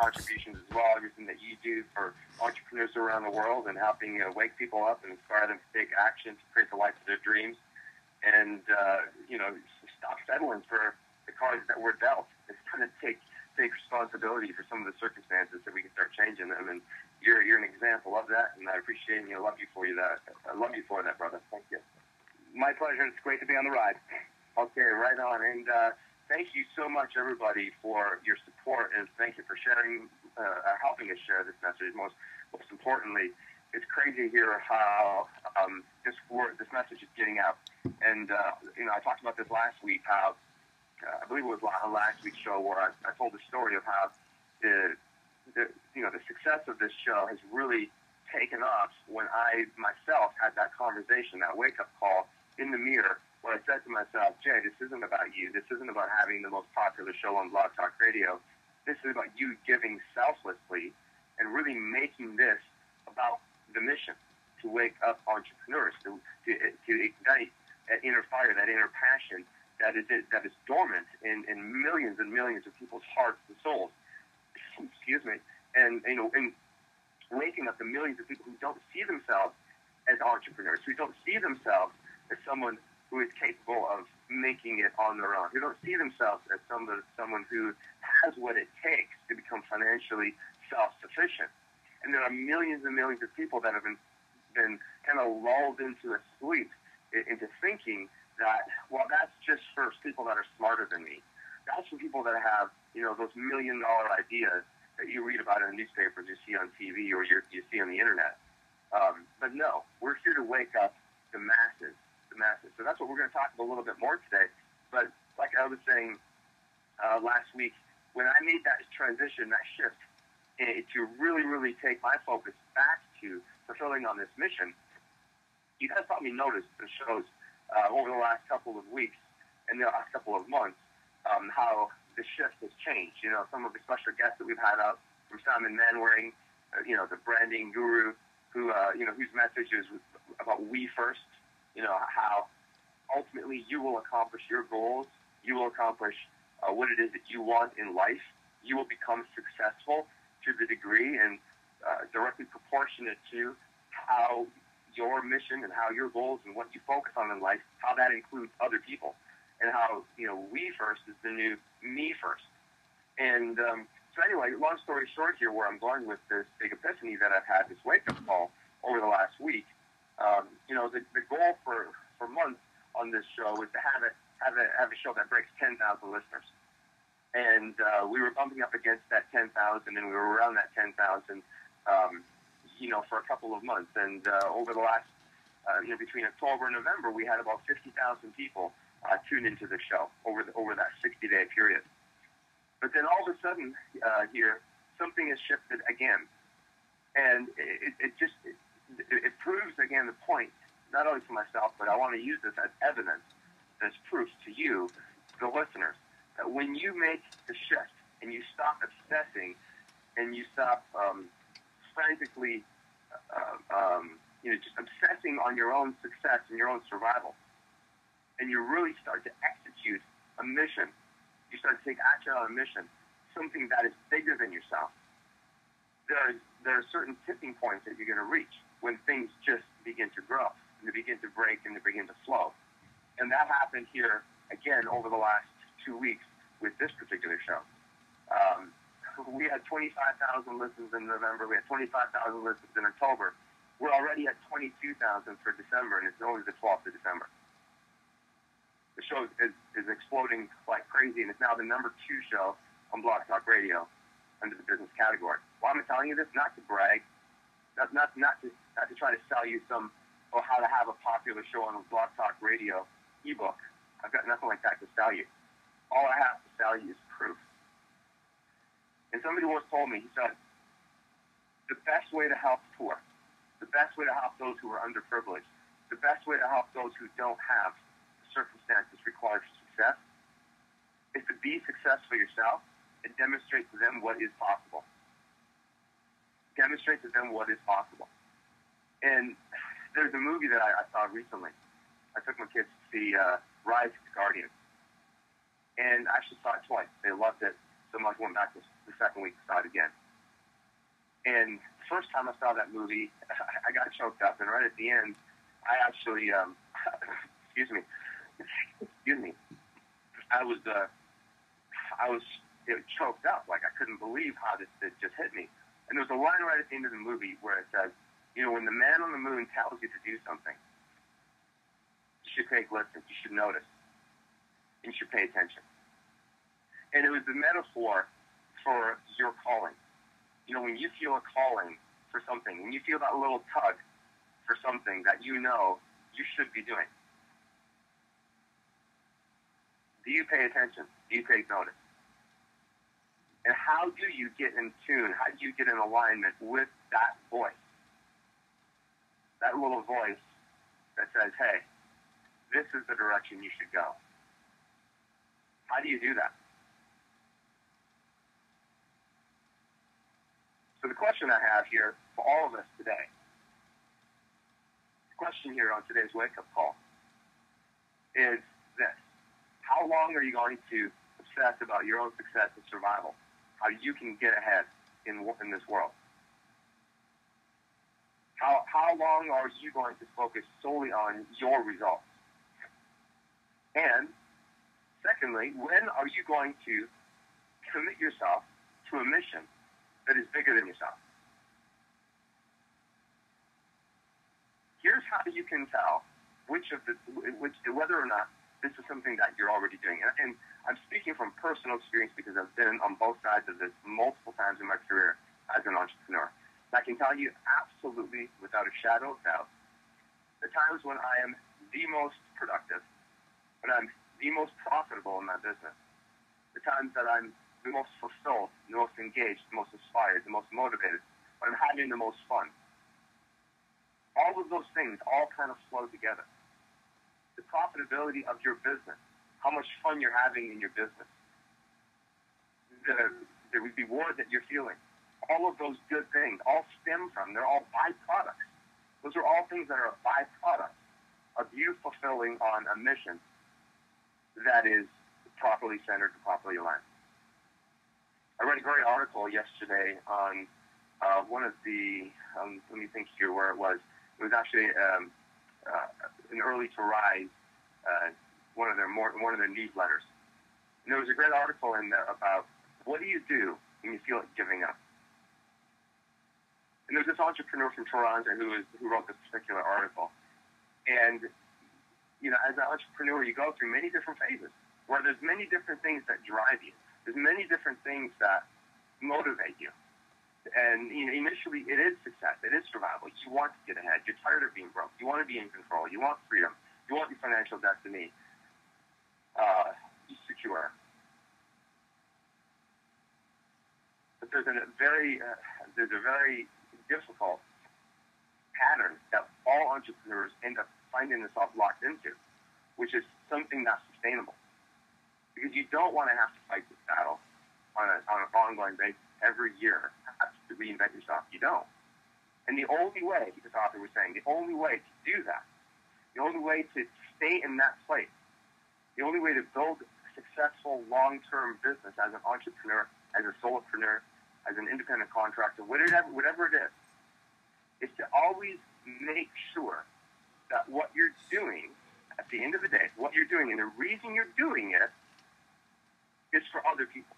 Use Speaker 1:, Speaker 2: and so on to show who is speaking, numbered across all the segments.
Speaker 1: contributions as well, everything that you do for entrepreneurs around the world and helping wake people up and inspire them to take action to create the life of their dreams. And, stop settling for the cards that we're dealt. It's going to take responsibility for some of the circumstances that we can start changing them. And you're an example of that, and I appreciate and love you for that. I love you for that, brother. Thank you.
Speaker 2: My pleasure. It's great to be on the ride.
Speaker 1: Okay, right on. And thank you so much, everybody, for your support, and thank you for sharing, helping us share this message. Most importantly, it's crazy to hear how this message is getting out. And I talked about this last week. How I believe it was on last week's show where I told the story of how the success of this show has really taken off when I myself had that conversation, that wake up call in the mirror, where I said to myself, Jay, this isn't about you. This isn't about having the most popular show on Blog Talk Radio. This is about you giving selflessly and really making this about the mission to wake up entrepreneurs, to ignite that inner fire, that inner passion that is dormant in millions and millions of people's hearts and souls. Excuse me. And waking up the millions of people who don't see themselves as entrepreneurs, who don't see themselves as someone who is capable of making it on their own, who don't see themselves as someone who has what it takes to become financially self-sufficient. And there are millions and millions of people that have been kind of lulled into a sleep, into thinking that, well, that's just for people that are smarter than me. That's for people that have, those $1 million ideas that you read about in the newspapers, you see on TV, or you see on the internet. But no, we're here to wake up the masses. So that's what we're going to talk about a little bit more today. But like I was saying last week, when I made that transition, that shift, to really, really take my focus back to fulfilling on this mission, you guys probably noticed the shows over the last couple of weeks and the last couple of months, how the shift has changed. Some of the special guests that we've had out, from Simon Manwaring, the branding guru, whose message is about we first. How ultimately you will accomplish your goals, you will accomplish what it is that you want in life, you will become successful to the degree and directly proportionate to how your mission and how your goals and what you focus on in life, how that includes other people, and how, we first is the new me first. And so anyway, long story short here, where I'm going with this big epiphany that I've had, this wake-up call over the last week, the goal for months on this show was to have a show that breaks 10,000 listeners. And we were bumping up against that 10,000, and we were around that 10,000, for a couple of months. And over the last, between October and November, we had about 50,000 people tune into the show over that 60-day period. But then all of a sudden here, something has shifted again. And it proves again the point, not only for myself, but I want to use this as evidence, as proof to you, the listeners, that when you make the shift and you stop obsessing and you stop frantically, just obsessing on your own success and your own survival, and you really start to execute a mission, you start to take action on a mission, something that is bigger than yourself, there are certain tipping points that you're going to reach when things just begin to grow, and they begin to break, and they begin to flow. And that happened here, again, over the last 2 weeks with this particular show. We had 25,000 listens in November. We had 25,000 listens in October. We're already at 22,000 for December, and it's only the 12th of December. The show is exploding like crazy, and it's now the #2 show on Blog Talk Radio under the business category. Why am I telling you this? Not to brag, not to try to sell you how to have a popular show on Blog Talk Radio ebook. I've got nothing like that to sell you. All I have to sell you is proof. And somebody once told me, he said, the best way to help poor, the best way to help those who are underprivileged, the best way to help those who don't have the circumstances required for success is to be successful yourself and demonstrate to them what is possible. Demonstrate to them what is possible. And there's a movie that I saw recently. I took my kids to see Rise of the Guardians. And I actually saw it twice. They loved it so much. Went back the second week, saw it again. And the first time I saw that movie, I got choked up, and right at the end, I actually, excuse me, I was choked up, like I couldn't believe how this just hit me. And there's a line right at the end of the movie where it says, when the man on the moon tells you to do something, you should take listen, you should notice, and you should pay attention. And it was the metaphor for your calling. When you feel a calling for something, when you feel that little tug for something that you should be doing, do you pay attention? Do you take notice? And how do you get in tune? How do you get in alignment with that voice? That little voice that says, hey, this is the direction you should go. How do you do that? So the question I have here for all of us today, the question here on today's wake-up call is this. How long are you going to obsess about your own success and survival? How you can get ahead in this world? How long are you going to focus solely on your results? And secondly, when are you going to commit yourself to a mission that is bigger than yourself? Here's how you can tell whether or not this is something that you're already doing. And I'm speaking from personal experience because I've been on both sides of this multiple times in my career as an entrepreneur. And I can tell you absolutely, without a shadow of doubt, the times when I am the most productive, when I'm the most profitable in my business, the times that I'm the most fulfilled, the most engaged, the most inspired, the most motivated, when I'm having the most fun. All of those things all kind of flow together. The profitability of your business, how much fun you're having in your business, the reward that you're feeling, all of those good things all stem from, they're all byproducts. Those are all things that are a byproduct of you fulfilling on a mission that is properly centered and properly aligned. I read a great article yesterday on one of the, let me think here where it was. It was actually an Early to Rise, one of their newsletters. And there was a great article in there about what do you do when you feel like giving up. And there's this entrepreneur from Toronto who wrote this particular article. And as an entrepreneur, you go through many different phases where there's many different things that drive you. There's many different things that motivate you. And initially, it is success. It is survival. You want to get ahead. You're tired of being broke. You want to be in control. You want freedom. You want your financial destiny secure. But there's a very difficult pattern that all entrepreneurs end up finding themselves locked into, which is something that's sustainable. Because you don't want to have to fight this battle on an ongoing basis every year to reinvent yourself. You don't. And the only way, this author was saying, the only way to do that, the only way to stay in that place, the only way to build a successful long-term business as an entrepreneur, as a solopreneur, as an independent contractor, whatever it is to always make sure that what you're doing at the end of the day, what you're doing, and the reason you're doing it is for other people.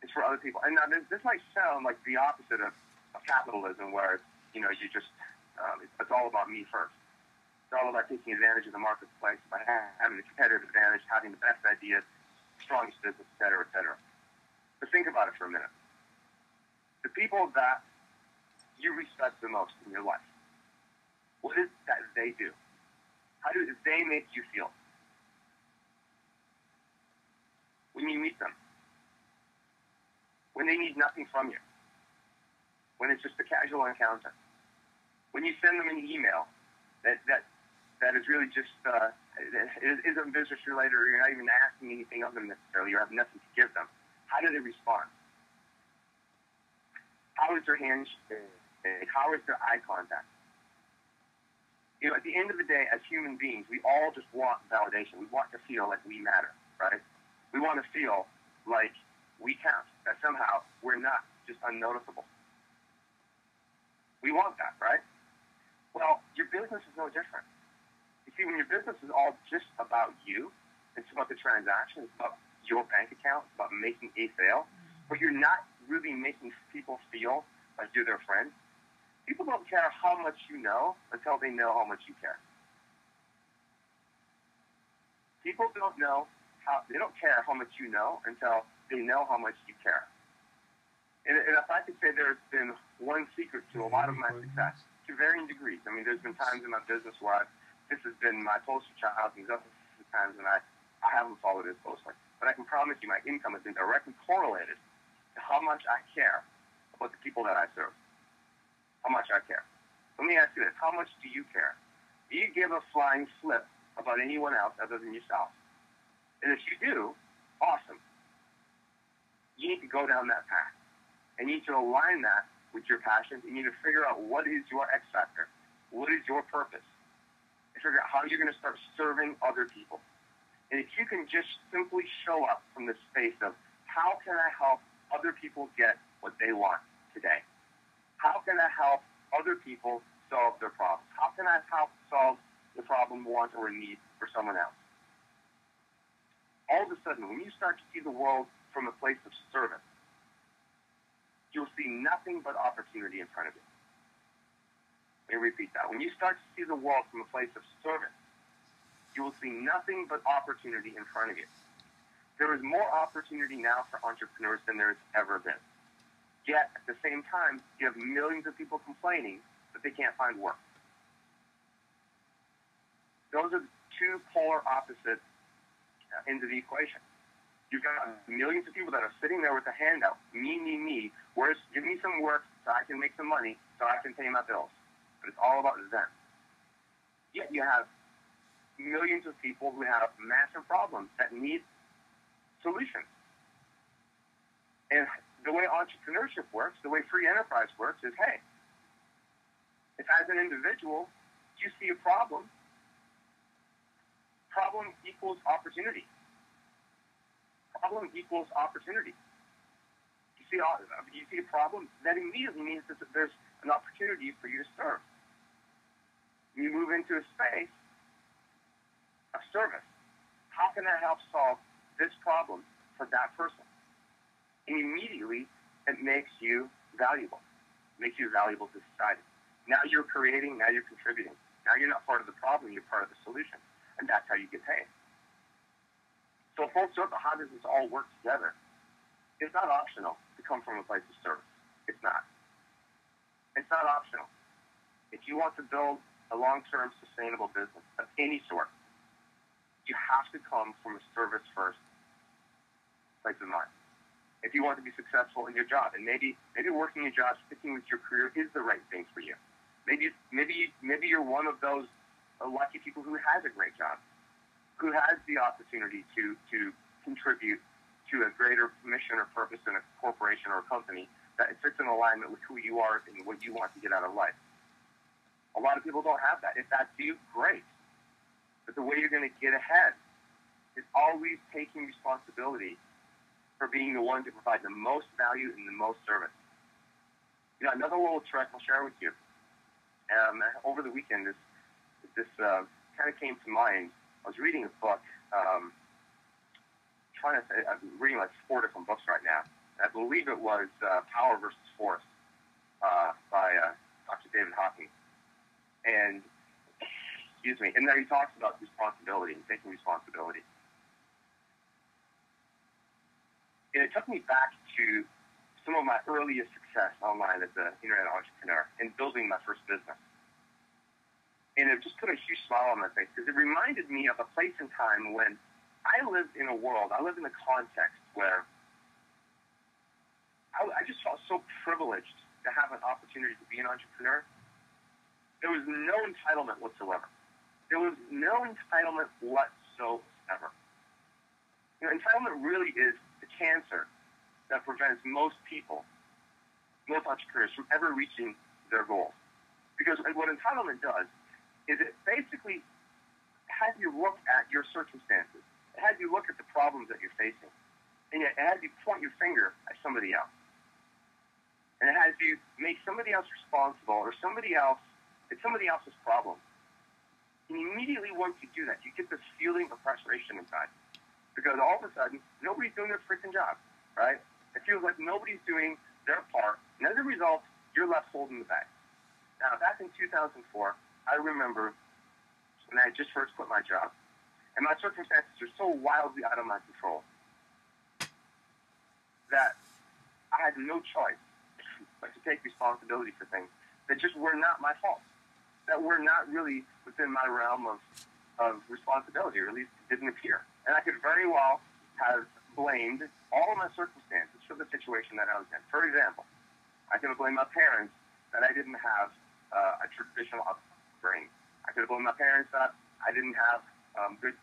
Speaker 1: It's for other people. And now this might sound like the opposite of capitalism, where you just it's all about me first. It's all about taking advantage of the marketplace by having a competitive advantage, having the best ideas, strongest business, et cetera, et cetera. But think about it for a minute. The people that you respect the most in your life, what is that they do? How do they make you feel when you meet them? When they need nothing from you? When it's just a casual encounter? When you send them an email that is really just isn't business related, or you're not even asking anything of them necessarily, you have nothing to give them. How do they respond? How is their handshake? How is their eye contact? At the end of the day, as human beings, we all just want validation. We want to feel like we matter, right? We want to feel like we count, that somehow we're not just unnoticeable. We want that, right? Well, your business is no different. You see, when your business is all just about you, it's about the transaction, it's about your bank account, it's about making a sale, but you're not really making people feel like you're their friend. People don't care how much you know until they know how much you care. People they don't care how much you know until they know how much you care. And if I could say there's been one secret to a lot of my success, to varying degrees. I mean, there's been times in my business where this has been my poster child, and there's other times when I haven't followed it closely. But I can promise you my income has been directly correlated to how much I care about the people that I serve. How much I care. Let me ask you this. How much do you care? Do you give a flying flip about anyone else other than yourself? And if you do, awesome. You need to go down that path. And you need to align that with your passions. You need to figure out what is your X factor. What is your purpose? And figure out how you're going to start serving other people. And if you can just simply show up from the space of how can I help other people get what they want today? How can I help other people solve their problems? How can I help solve the problem, want, or need for someone else? All of a sudden, when you start to see the world from a place of service, you'll see nothing but opportunity in front of you. Let me repeat that. When you start to see the world from a place of service, you will see nothing but opportunity in front of you. There is more opportunity now for entrepreneurs than there's ever been. Yet, at the same time, you have millions of people complaining that they can't find work. Those are two polar opposites into the equation. You've got millions of people that are sitting there with a handout. Me. Give me some work so I can make some money so I can pay my bills. But it's all about them. Yet you have millions of people who have massive problems that need solutions. And the way entrepreneurship works, the way free enterprise works is, hey, if as an individual you see a problem equals opportunity. Problem equals opportunity. You see a problem, that immediately means that there's an opportunity for you to serve. You move into a space of service. How can I help solve this problem for that person? And immediately, it makes you valuable. It makes you valuable to society. Now you're creating, now you're contributing. Now you're not part of the problem, you're part of the solution. And that's how you get paid. So full circle, how does this all work together? It's not optional to come from a place of service. It's not. It's not optional. If you want to build a long-term sustainable business of any sort, you have to come from a service-first place of mind. If you want to be successful in your job, and maybe working your job, sticking with your career is the right thing for you. Maybe you're one of those lucky people who has a great job, who has the opportunity to contribute to a greater mission or purpose in a corporation or a company that fits in alignment with who you are and what you want to get out of life. A lot of people don't have that. If that's you, great. But the way you're going to get ahead is always taking responsibility for being the one to provide the most value and the most service. Another little trick I'll share with you. Over the weekend, this kind of came to mind. I was reading a book. I'm reading like 4 different books right now. I believe it was Power versus Force by Dr. David Hawkins. And there he talks about responsibility and taking responsibility. And it took me back to some of my earliest success online as an internet entrepreneur and building my first business. And it just put a huge smile on my face because it reminded me of a place and time when I lived in a context where I just felt so privileged to have an opportunity to be an entrepreneur. There was no entitlement whatsoever. Entitlement really is the cancer that prevents most entrepreneurs from ever reaching their goals. Because what entitlement does is it basically has you look at your circumstances It has you look at the problems that you're facing. And it has you point your finger at somebody else. And it has you make somebody else responsible, or it's somebody else's problem. And immediately once you do that, you get this feeling of frustration inside. Because all of a sudden, nobody's doing their freaking job, right? It feels like nobody's doing their part. And as a result, you're left holding the bag. Now, back in 2004, I remember when I just first quit my job, and my circumstances were so wildly out of my control that I had no choice but to take responsibility for things that just were not my fault, that were not really within my realm of responsibility, or at least didn't appear. And I could very well have blamed all of my circumstances for the situation that I was in. For example, I could have blamed my parents that I didn't have a traditional upbringing. I could have blamed my parents that I didn't have good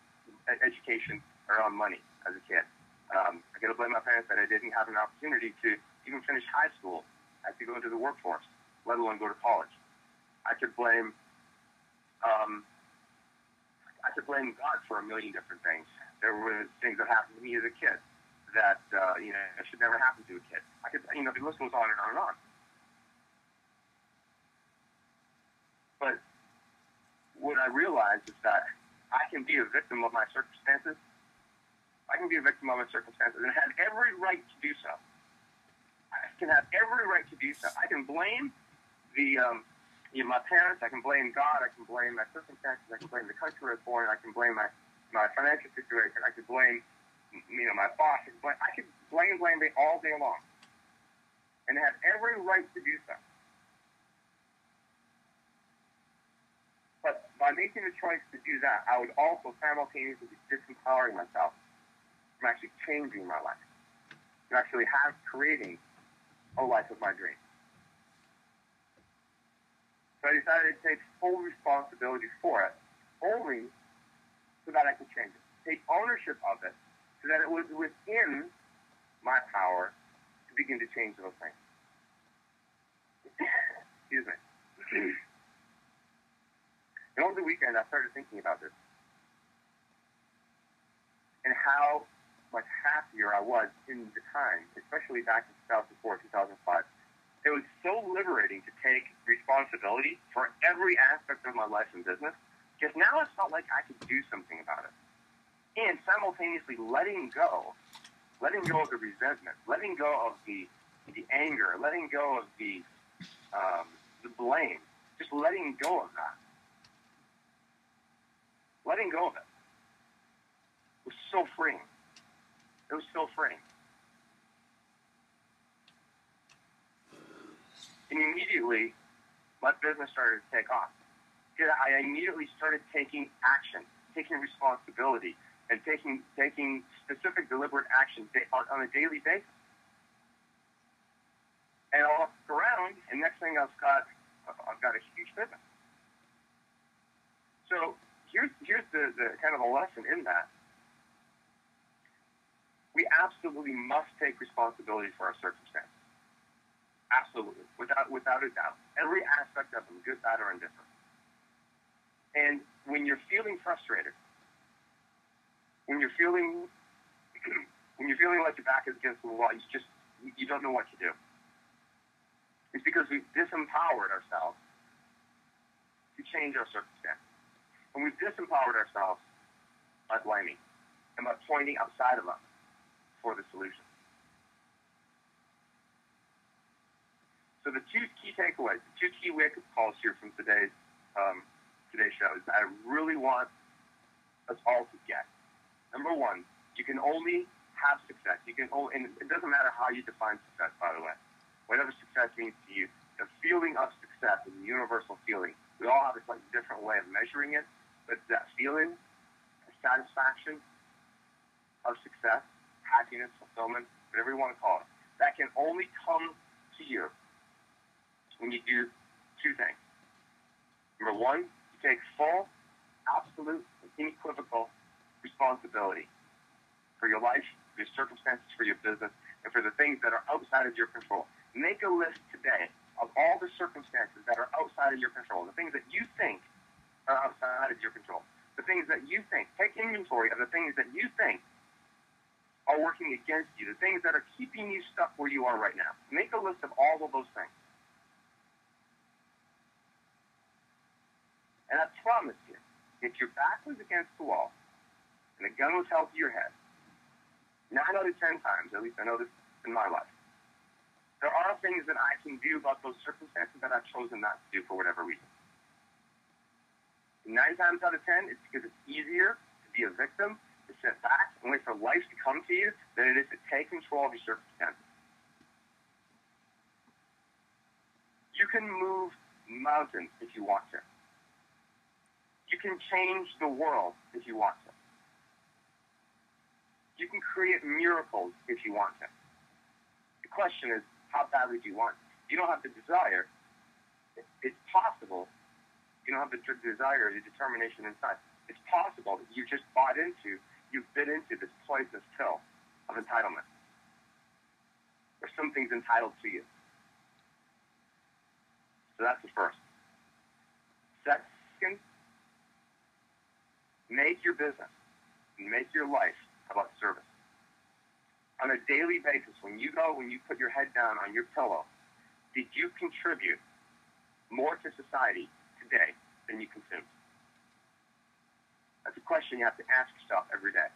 Speaker 1: education or money as a kid. I could have blamed my parents that I didn't have an opportunity to even finish high school. I had to go into the workforce, let alone go to college. I could blame God for a million different things. There were things that happened to me as a kid that should never happen to a kid. The list goes on and on and on. But what I realized is that I can be a victim of my circumstances. I can be a victim of my circumstances and have every right to do so. I can have every right to do so. I can blame my parents. I can blame God. I can blame my circumstances. I can blame the country I was born in. I can blame my financial situation. I could blame my boss. I could blame all day long, and have every right to do so. But by making the choice to do that, I would also simultaneously be disempowering myself from actually changing my life, from actually creating a life of my dreams. So I decided to take full responsibility for it, only so that I could change it. Take ownership of it, so that it was within my power to begin to change those things. Excuse me. And over the weekend, I started thinking about this and how much happier I was in the time, especially back in 2004, 2005. It was so liberating to take responsibility for every aspect of my life and business, because now it felt like I could do something about it. And simultaneously letting go of the resentment, letting go of the anger, letting go of the blame, just letting go of that. Letting go of it was so freeing. It was so freeing. And immediately, my business started to take off. I immediately started taking action, taking responsibility, and taking specific, deliberate action on a daily basis. And I'll look around, and next thing I've got a huge business. So here's the kind of a lesson in that. We absolutely must take responsibility for our circumstances. Absolutely, without a doubt. Every aspect of them, good, bad, or indifferent. And when you're feeling frustrated, when you're feeling like your back is against the wall, you don't know what to do. It's because we've disempowered ourselves to change our circumstances. And we've disempowered ourselves by blaming and by pointing outside of us for the solution. So the two key takeaways, the two key wake-up calls here from today's show is that I really want us all to get. Number one, you can only have success. And it doesn't matter how you define success, by the way. Whatever success means to you, the feeling of success is a universal feeling. We all have a slightly different way of measuring it, but that feeling, satisfaction of success, happiness, fulfillment, whatever you want to call it, that can only come to you when you do two things. Number one, you take full, absolute, and unequivocal responsibility for your life, for your circumstances, for your business, and for the things that are outside of your control. Make a list today of all the circumstances that are outside of your control, the things that you think are outside of your control. the things that you think. Take inventory of the things that you think are working against you, the things that are keeping you stuck where you are right now. Make a list of all of those things. And I promise you, if your back was against the wall and a gun was held to your head, 9 out of 10 times, at least I know this in my life, there are things that I can do about those circumstances that I've chosen not to do for whatever reason. 9 times out of 10, it's because it's easier to be a victim, to sit back and wait for life to come to you, than it is to take control of your circumstances. You can move mountains if you want to. You can change the world if you want to. You can create miracles if you want to. The question is, how badly do you want it? You don't have the desire. It's possible. You don't have the desire, the determination inside. It's possible that you just you've bit into this poisonous pill of entitlement. Where something's entitled to you. So that's the first. Second, make your business and make your life about service. On a daily basis, when you put your head down on your pillow, did you contribute more to society today than you consumed? That's a question you have to ask yourself every day.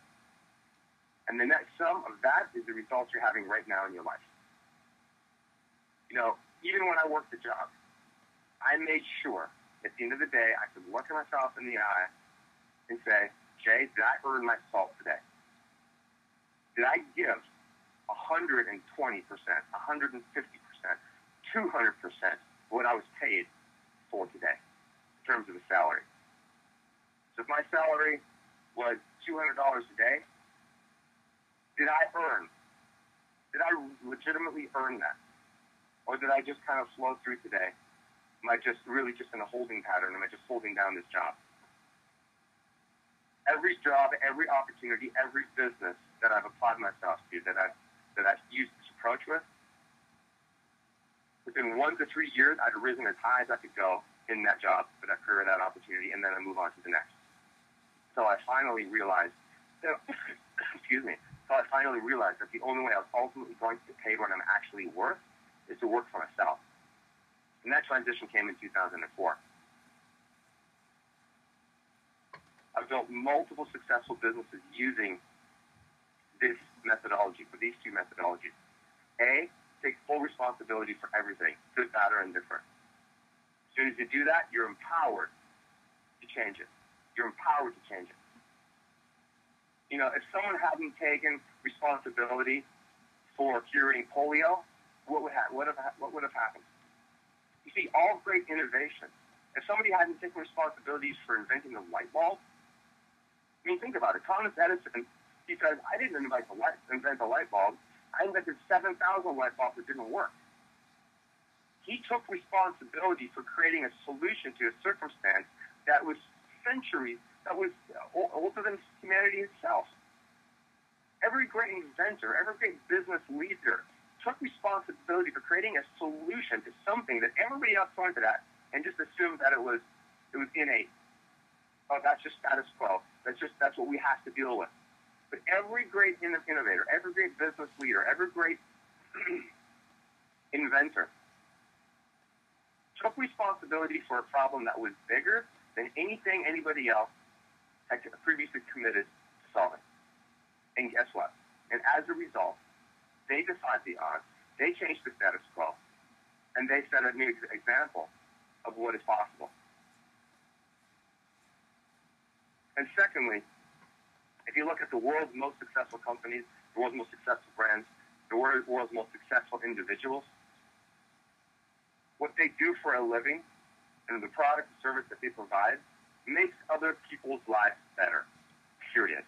Speaker 1: And the net sum of that is the results you're having right now in your life. You know, even when I worked the job, I made sure at the end of the day I could look at myself in the eye and say, Jay, did I earn my salt today? Did I give 120%, 150%, 200% what I was paid for today in terms of a salary? So if my salary was $200 a day, did I legitimately earn that? Or did I just kind of flow through today? Am I just really just in a holding pattern? Am I just holding down this job? Every job, every opportunity, every business that I've applied myself to, that I've used this approach with, within 1 to 3 years, I'd risen as high as I could go in that job, for that career, that opportunity, and then I move on to the next. So I finally realized that, that the only way I was ultimately going to get paid what I'm actually worth is to work for myself. And that transition came in 2004. I've built multiple successful businesses using this methodology, for these two methodologies. A, take full responsibility for everything, good, bad, or indifferent. As soon as you do that, you're empowered to change it. You're empowered to change it. You know, if someone hadn't taken responsibility for curing polio, what would have happened? You see, all great innovation, if somebody hadn't taken responsibilities for inventing the light bulb, I mean, think about it. Thomas Edison, he says, I didn't invent the light bulb. I invented 7,000 light bulbs that didn't work. He took responsibility for creating a solution to a circumstance that was centuries, that was older than humanity itself. Every great inventor, every great business leader took responsibility for creating a solution to something that everybody else pointed at and just assumed that it was innate. Oh, that's just status quo. That's what we have to deal with. But every great innovator, every great business leader, every great inventor took responsibility for a problem that was bigger than anything anybody else had previously committed to solving. And guess what? And as a result, they defied the odds, they changed the status quo, and they set a new example of what is possible. And secondly, if you look at the world's most successful companies, the world's most successful brands, the world's most successful individuals, what they do for a living and the product and service that they provide makes other people's lives better, period.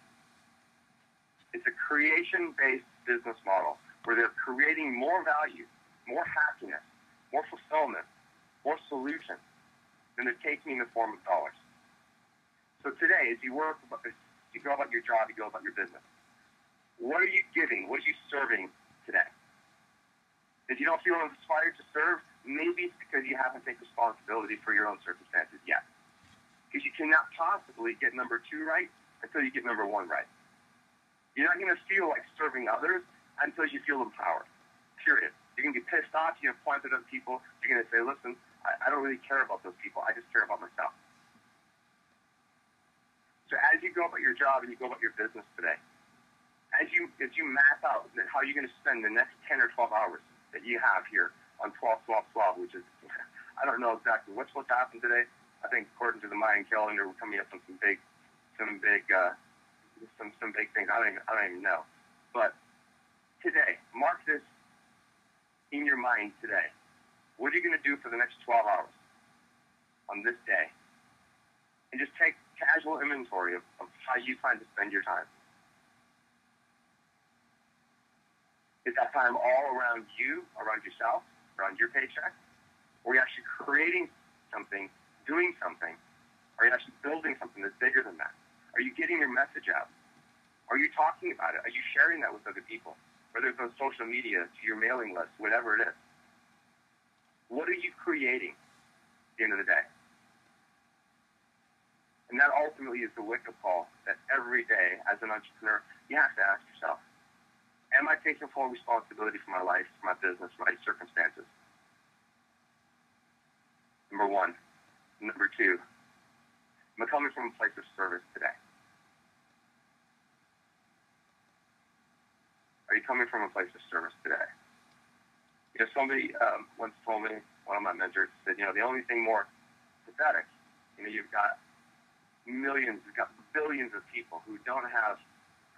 Speaker 1: It's a creation-based business model where they're creating more value, more happiness, more fulfillment, more solutions than they're taking in the form of dollars. So today, as you go about your job, you go about your business, what are you giving? What are you serving today? If you don't feel inspired to serve, maybe it's because you haven't taken responsibility for your own circumstances yet. Because you cannot possibly get number 2 right until you get number 1 right. You're not going to feel like serving others until you feel empowered, period. You're going to be pissed off. You're going to point at other people. You're going to say, listen, I don't really care about those people. I just care about myself. So as you go about your job and you go about your business today, as you map out how you're going to spend the next 10 or 12 hours that you have here on 12-12-12, which is, I don't know exactly what's supposed to happen today. I think according to the Mayan calendar, we're coming up with some big things. I don't even know. But today, mark this in your mind today. What are you going to do for the next 12 hours on this day? And just take casual inventory of how you plan to spend your time. Is that time all around you, around yourself, around your paycheck? Or are you actually creating something, doing something? Are you actually building something that's bigger than that? Are you getting your message out? Are you talking about it? Are you sharing that with other people? Whether it's on social media, to your mailing list, whatever it is. What are you creating at the end of the day? And that ultimately is the wake-up call that every day as an entrepreneur, you have to ask yourself, am I taking full responsibility for my life, for my business, for my circumstances? Number 1. Number 2, am I coming from a place of service today? Are you coming from a place of service today? You know, somebody once told me, one of my mentors said, you know, the only thing more pathetic, you know, you've got millions, you've got billions of people who don't have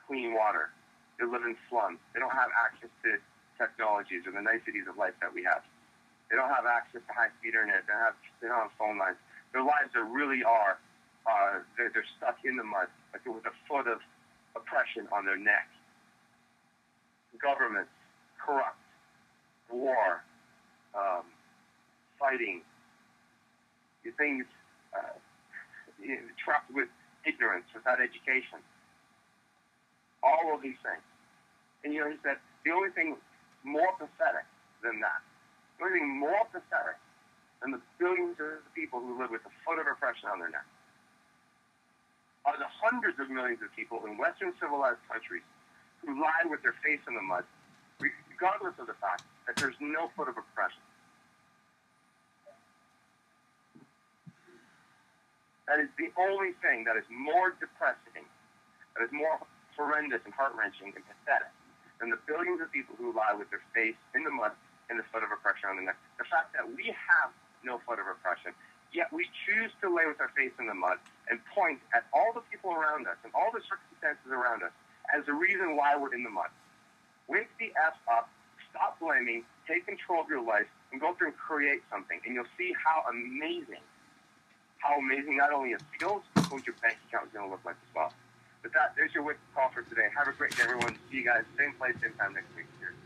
Speaker 1: clean water. They live in slums. They don't have access to technologies or the niceties of life that we have. They don't have access to high-speed internet. They don't have phone lines. Their lives really are, they're stuck in the mud, like with a foot of oppression on their neck. Governments, corrupt, war, fighting, things trapped with ignorance, without education. All of these things. And you know, he said, the only thing more pathetic than that, the only thing more pathetic than the billions of people who live with a foot of oppression on their neck are the hundreds of millions of people in Western civilized countries who lie with their face in the mud, regardless of the fact that there's no foot of oppression. That is the only thing that is more depressing, that is more horrendous and heart-wrenching and pathetic than the billions of people who lie with their face in the mud and the foot of oppression on the neck. The fact that we have no foot of oppression, yet we choose to lay with our face in the mud and point at all the people around us and all the circumstances around us as the reason why we're in the mud. Wake the F up, stop blaming, take control of your life, and go through and create something. And you'll see how amazing not only it feels, but what your bank account is going to look like as well. With that, there's your wake-up call for today. Have a great day, everyone. See you guys same place, same time next week. Cheers.